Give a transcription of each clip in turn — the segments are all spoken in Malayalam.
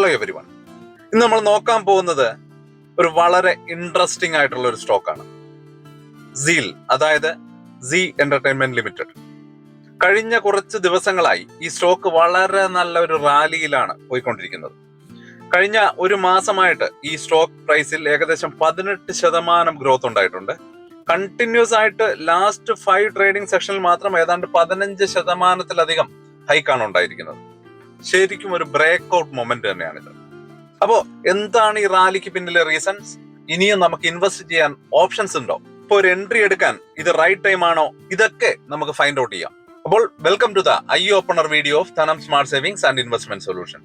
Hello everyone. ഇന്ന് നമ്മൾ നോക്കാൻ പോകുന്നത് ഒരു വളരെ ഇൻട്രസ്റ്റിംഗ് ആയിട്ടുള്ള ഒരു സ്റ്റോക്കാണ്. സീൽ, അതായത് സീ എന്റർടൈൻമെന്റ് ലിമിറ്റഡ്. കഴിഞ്ഞ കുറച്ച് ദിവസങ്ങളായി ഈ സ്റ്റോക്ക് വളരെ നല്ല ഒരു റാലിയിലാണ് പോയിക്കൊണ്ടിരിക്കുന്നത്. കഴിഞ്ഞ ഒരു മാസമായിട്ട് ഈ സ്റ്റോക്ക് പ്രൈസിൽ ഏകദേശം 18% ഗ്രോത്ത് ഉണ്ടായിട്ടുണ്ട്. കണ്ടിന്യൂസ് ആയിട്ട് ലാസ്റ്റ് 5 ട്രേഡിംഗ് സെഷനിൽ മാത്രം ഏതാണ്ട് 15%-ലധികം ഹൈക്കാണ് ഉണ്ടായിരിക്കുന്നത്. ശരിക്കും ഒരു ബ്രേക്ക് ഔട്ട് മൊമെന്റ് തന്നെയാണിത്. അപ്പോ എന്താണ് ഈ റാലിക്ക് പിന്നിലെ റീസൺസ്? ഇനിയും നമുക്ക് ഇൻവെസ്റ്റ് ചെയ്യാൻ ഓപ്ഷൻസ് ഉണ്ടോ? ഇപ്പൊ ഒരു എൻട്രി എടുക്കാൻ ഇത് റൈറ്റ് ടൈം ആണോ? ഇതൊക്കെ നമുക്ക് ഫൈൻഡ് ഔട്ട് ചെയ്യാം. അപ്പോൾ welcome to the eye opener video of Dhanam smart savings and investment solution.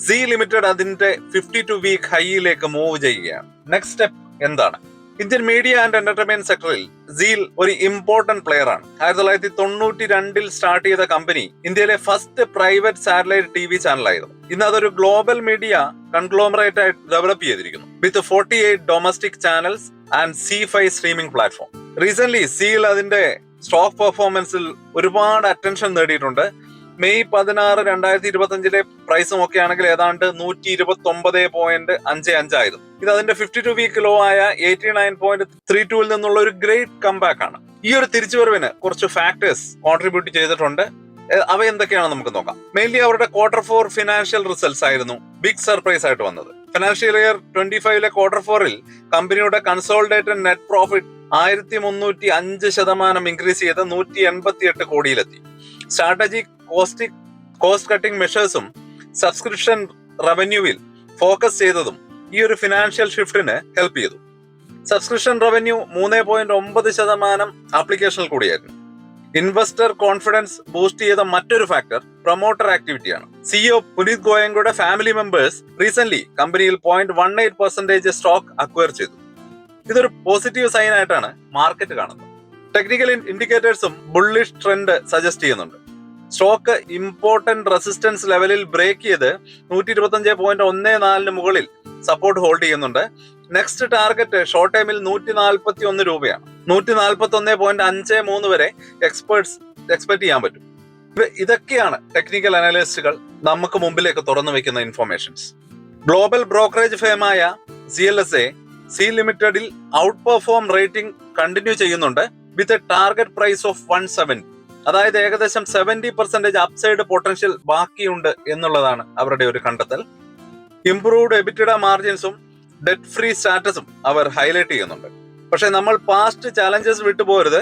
Zee limited അതിന്റെ 52 വീക്ക് ഹൈയിലേക്ക് മൂവ് ചെയ്യുകയാണ്. നെക്സ്റ്റ് സ്റ്റെപ്പ് എന്താണ്? ഇന്ത്യൻ മീഡിയ ആൻഡ് എന്റർടൈൻമെന്റ് സെക്ടറിൽ സീൽ ഒരു ഇമ്പോർട്ടന്റ് പ്ലെയർ ആണ്. 1992 സ്റ്റാർട്ട് ചെയ്ത കമ്പനി ഇന്ത്യയിലെ ഫസ്റ്റ് പ്രൈവറ്റ് സാറ്റലൈറ്റ് TV ചാനലായിരുന്നു. ഇന്ന് അതൊരു ഗ്ലോബൽ മീഡിയ കൺഗ്ലോമറേറ്റ് ആയിട്ട് ഡെവലപ്പ് ചെയ്തിരിക്കുന്നു with 48 domestic channels and C5 streaming platform. Recent സീൽ അതിന്റെ സ്റ്റോക്ക് പെർഫോമൻസിൽ ഒരുപാട് അറ്റൻഷൻ നേടിയിട്ടുണ്ട്. മെയ് 16, 2025 പ്രൈസ് നോക്കുകയാണെങ്കിൽ ഏതാണ്ട് 129.55 ആയിരുന്നു. ഇത് അതിന്റെ 52 വീക്ക് ലോ ആയ 89.32 നിന്നുള്ള ഒരു ഗ്രേറ്റ് കംബാക്ക് ആണ്. ഈ ഒരു തിരിച്ചുവരവിന് കുറച്ച് ഫാക്ടേഴ്സ് കോൺട്രിബ്യൂട്ട് ചെയ്തിട്ടുണ്ട്. അവ എന്തൊക്കെയാണെന്ന് നമുക്ക് നോക്കാം. മെയിൻലി അവരുടെ Q4 ഫിനാൻഷ്യൽ റിസൾട്ട്സ് ആയിരുന്നു ബിഗ് സർപ്രൈസ് ആയിട്ട് വന്നത്. ഫിനാൻഷ്യൽ ഇയർ 25 Q4 കമ്പനിയുടെ കൺസോളിഡേറ്റഡ് നെറ്റ് പ്രോഫിറ്റ് 1305% ഇൻക്രീസ് ചെയ്ത് 188 കോടിയിലെത്തി. സ്ട്രാറ്റജിക് കോസ്റ്റ് കട്ടിംഗ് മെഷേഴ്സും സബ്സ്ക്രിപ്ഷൻ റവന്യൂവിൽ ഫോക്കസ് ചെയ്തതും ഈ ഒരു ഫിനാൻഷ്യൽ ഷിഫ്റ്റിന് ഹെൽപ്പ് ചെയ്തു. സബ്സ്ക്രിപ്ഷൻ റവന്യൂ 3.9% ആപ്ലിക്കേഷനിൽ കൂടിയായിരുന്നു. ഇൻവെസ്റ്റർ കോൺഫിഡൻസ് ബൂസ്റ്റ് ചെയ്ത മറ്റൊരു ഫാക്ടർ പ്രൊമോട്ടർ ആക്ടിവിറ്റിയാണ്. CEO പുനീത് ഗോയങ്കയുടെ ഫാമിലി മെമ്പേഴ്സ് റീസെന്റ് കമ്പനിയിൽ 0.18% സ്റ്റോക്ക് അക്വയർ ചെയ്തു. ഇതൊരു പോസിറ്റീവ് സൈൻ ആയിട്ടാണ് മാർക്കറ്റ് കാണുന്നത്. ടെക്നിക്കൽ ഇൻഡിക്കേറ്റേഴ്സും ബുള്ളിഷ് ട്രെൻഡ് സജസ്റ്റ് ചെയ്യുന്നുണ്ട്. സ്റ്റോക്ക് ഇമ്പോർട്ടന്റ് റെസിസ്റ്റൻസ് ലെവലിൽ ബ്രേക്ക് ചെയ്ത് 125.14 മുകളിൽ സപ്പോർട്ട് ഹോൾഡ് ചെയ്യുന്നുണ്ട്. നെക്സ്റ്റ് ടാർഗറ്റ് ഷോർട്ട് ടൈമിൽ 141 രൂപയാണ്. 141.53 വരെ എക്സ്പെർട്സ് എക്സ്പെക്ട് ചെയ്യാൻ പറ്റും. ഇതൊക്കെയാണ് ടെക്നിക്കൽ അനലിസ്റ്റുകൾ നമുക്ക് മുമ്പിലേക്ക് തുറന്നു വെക്കുന്ന ഇൻഫർമേഷൻസ്. ഗ്ലോബൽ ബ്രോക്കറേജ് ഫേമായ CLSA സീ ലിമിറ്റഡിൽ ഔട്ട് പെർഫോം റേറ്റിംഗ് കണ്ടിന്യൂ ചെയ്യുന്നുണ്ട് with a target price of 170. അതായത് ഏകദേശം 70% അപ്സൈഡ് പൊട്ടൻഷ്യൽ ബാക്കിയുണ്ട് എന്നുള്ളതാണ് അവരുടെ ഒരു കണ്ടെത്തൽ. ഇംപ്രൂവ്ഡ് എബിറ്റിഡ മാർജിൻസും ഡെറ്റ് ഫ്രീ സ്റ്റാറ്റസും അവർ ഹൈലൈറ്റ് ചെയ്യുന്നുണ്ട്. പക്ഷെ നമ്മൾ പാസ്റ്റ് ചാലഞ്ചസ് വിട്ടുപോകരുത്.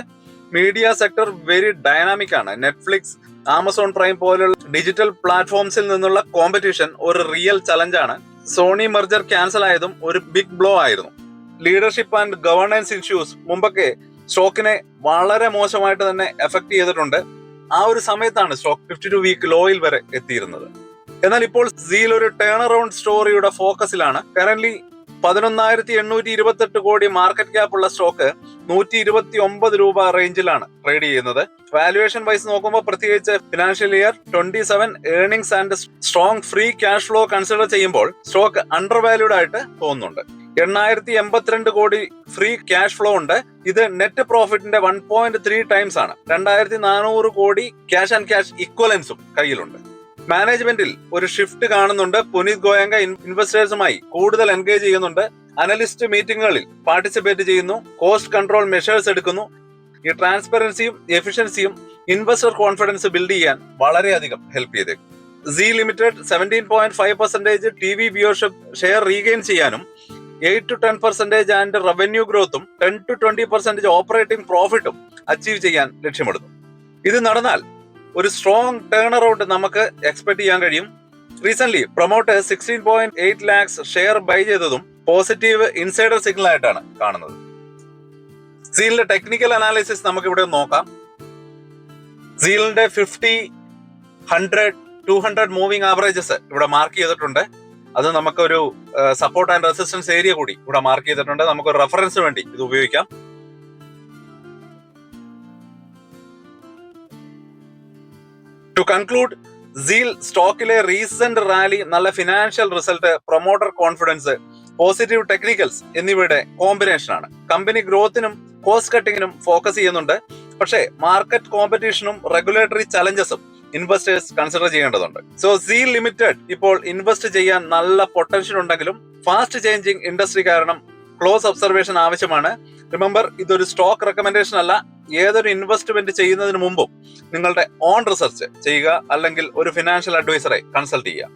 മീഡിയ സെക്ടർ വെരി ഡൈനാമിക് ആണ്. നെറ്റ്ഫ്ലിക്സ്, ആമസോൺ പ്രൈം പോലുള്ള ഡിജിറ്റൽ പ്ലാറ്റ്ഫോംസിൽ നിന്നുള്ള കോമ്പറ്റീഷൻ ഒരു റിയൽ ചലഞ്ചാണ്. സോണി മെർജർ ക്യാൻസൽ ആയതും ഒരു ബിഗ് ബ്ലോ ആയിരുന്നു. ലീഡർഷിപ്പ് ആൻഡ് ഗവർണൻസ് ഇഷ്യൂസ് മുമ്പൊക്കെ സ്റ്റോക്കിനെ വളരെ മോശമായിട്ട് തന്നെ എഫക്ട് ചെയ്തിട്ടുണ്ട്. ആ ഒരു സമയത്താണ് സ്റ്റോക്ക് 52 വീക്ക് ലോയിൽ വരെ എത്തിയിരുന്നത്. എന്നാൽ ഇപ്പോൾ സീൽ ഒരു ടേൺ അറൌണ്ട് സ്റ്റോറിയുടെ ഫോക്കസിലാണ്. കറന്റ്ലി 11,828 കോടി മാർക്കറ്റ് ക്യാപ്പ് ഉള്ള സ്റ്റോക്ക് 129 രൂപ റേഞ്ചിലാണ് ട്രേഡ് ചെയ്യുന്നത്. വാല്യുവേഷൻ വൈസ് നോക്കുമ്പോൾ പ്രത്യേകിച്ച് financial year 27 earnings and strong free cash flow consider ചെയ്യുമ്പോൾ സ്റ്റോക്ക് അണ്ടർ വാല്യൂഡ് ആയിട്ട് തോന്നുന്നുണ്ട്. 882 കോടി ഫ്രീ ക്യാഷ് ഫ്ലോ ഉണ്ട്. ഇത് നെറ്റ് പ്രോഫിറ്റിന്റെ 1.3 ടൈംസ് ആണ്. 2,400 കോടി ക്യാഷ് ആൻഡ് ക്യാഷ് ഇക്വലൻസും കയ്യിലുണ്ട്. മാനേജ്മെന്റിൽ ഒരു ഷിഫ്റ്റ് കാണുന്നുണ്ട്. പുനീത് ഗോയങ്ക ഇൻവെസ്റ്റേഴ്സുമായി കൂടുതൽ എൻഗേജ് ചെയ്യുന്നുണ്ട്. അനലിസ്റ്റ് മീറ്റിംഗുകളിൽ പാർട്ടിസിപ്പേറ്റ് ചെയ്യുന്നു. കോസ്റ്റ് കൺട്രോൾ മെഷേഴ്സ് എടുക്കുന്നു. ഈ ട്രാൻസ്പെറൻസിയും എഫിഷ്യൻസിയും ഇൻവെസ്റ്റർ കോൺഫിഡൻസ് ബിൽഡ് ചെയ്യാൻ വളരെയധികം ഹെൽപ്പ് ചെയ്തേക്കും. Zee limited 17.5% TV viewership share regain ചെയ്യാനും 8-10% ആൻഡ് റവന്യൂ ഗ്രോത്തും 10-20% ഓപ്പറേറ്റിംഗ് പ്രോഫിറ്റും അച്ചീവ് ചെയ്യാൻ ലക്ഷ്യമിടുന്നു. ഇത് നടന്നാൽ ഒരു സ്ട്രോങ് ടേൺ അറൌണ്ട് നമുക്ക് എക്സ്പെക്ട് ചെയ്യാൻ കഴിയും. Recent promoters 16.8 lakhs share buy ചെയ്തതും പോസിറ്റീവ് ഇൻസൈഡർ സിഗ്നൽ ആയിട്ടാണ് കാണുന്നത്. സീലിന്റെ ടെക്നിക്കൽ അനാലിസിസ് നമുക്ക് ഇവിടെ നോക്കാം. സീലിന്റെ 50, 100, 200 മൂവിംഗ് ആവറേജസ് ഇവിടെ മാർക്ക് ചെയ്തിട്ടുണ്ട്. അത് നമുക്കൊരു സപ്പോർട്ട് ആൻഡ് റെസിസ്റ്റൻസ് ഏരിയ കൂടി ഇവിടെ മാർക്ക് ചെയ്തിട്ടുണ്ട്. നമുക്കൊരു റെഫറൻസിന് വേണ്ടി ഇത് ഉപയോഗിക്കാം. ടു കൺക്ലൂഡ്, സീൽ സ്റ്റോക്കിലെ റീസെന്റ് റാലി, നല്ല financial result, promoter confidence, positive technicals എന്നിവയുടെ കോമ്പിനേഷൻ ആണ്. കമ്പനി ഗ്രോത്തിനും കോസ്റ്റ് കട്ടിങ്ങിനും ഫോക്കസ് ചെയ്യുന്നുണ്ട്. പക്ഷേ മാർക്കറ്റ് കോമ്പറ്റീഷനും റെഗുലേറ്ററി ചലഞ്ചസും ഇൻവെസ്റ്റേഴ്സ് കൺസിഡർ ചെയ്യേണ്ടതുണ്ട്. സോ സീ ലിമിറ്റഡ് ഇപ്പോൾ ഇൻവെസ്റ്റ് ചെയ്യാൻ നല്ല പൊട്ടൻഷ്യൽ ഉണ്ടെങ്കിലും ഫാസ്റ്റ് ചേഞ്ചിങ് ഇൻഡസ്ട്രി കാരണം ക്ലോസ് ഒബ്സർവേഷൻ ആവശ്യമാണ്. റിമെമ്പർ, ഇതൊരു സ്റ്റോക്ക് റെക്കമെൻഡേഷൻ അല്ല. ഏതൊരു ഇൻവെസ്റ്റ്മെന്റ് ചെയ്യുന്നതിന് മുമ്പും നിങ്ങളുടെ ഓൺ റിസർച്ച് ചെയ്യുക, അല്ലെങ്കിൽ ഒരു ഫിനാൻഷ്യൽ അഡ്വൈസറെ കൺസൾട്ട് ചെയ്യുക.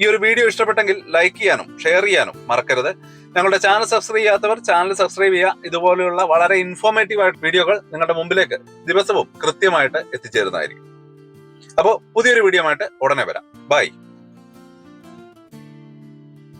ഈ ഒരു വീഡിയോ ഇഷ്ടപ്പെട്ടെങ്കിൽ ലൈക്ക് ചെയ്യാനും ഷെയർ ചെയ്യാനും മറക്കരുത്. ഞങ്ങളുടെ ചാനൽ സബ്സ്ക്രൈബ് ചെയ്യാത്തവർ ചാനൽ സബ്സ്ക്രൈബ് ചെയ്യുക. ഇതുപോലെയുള്ള വളരെ ഇൻഫോർമേറ്റീവ് ആയിട്ട് വീഡിയോകൾ നിങ്ങളുടെ മുമ്പിലേക്ക് ദിവസവും കൃത്യമായിട്ട് എത്തിച്ചേരുന്നതായിരിക്കും. അപ്പോൾ പുതിയൊരു വീഡിയോ ആയിട്ട് ഉടനെ വരാം. ബൈ.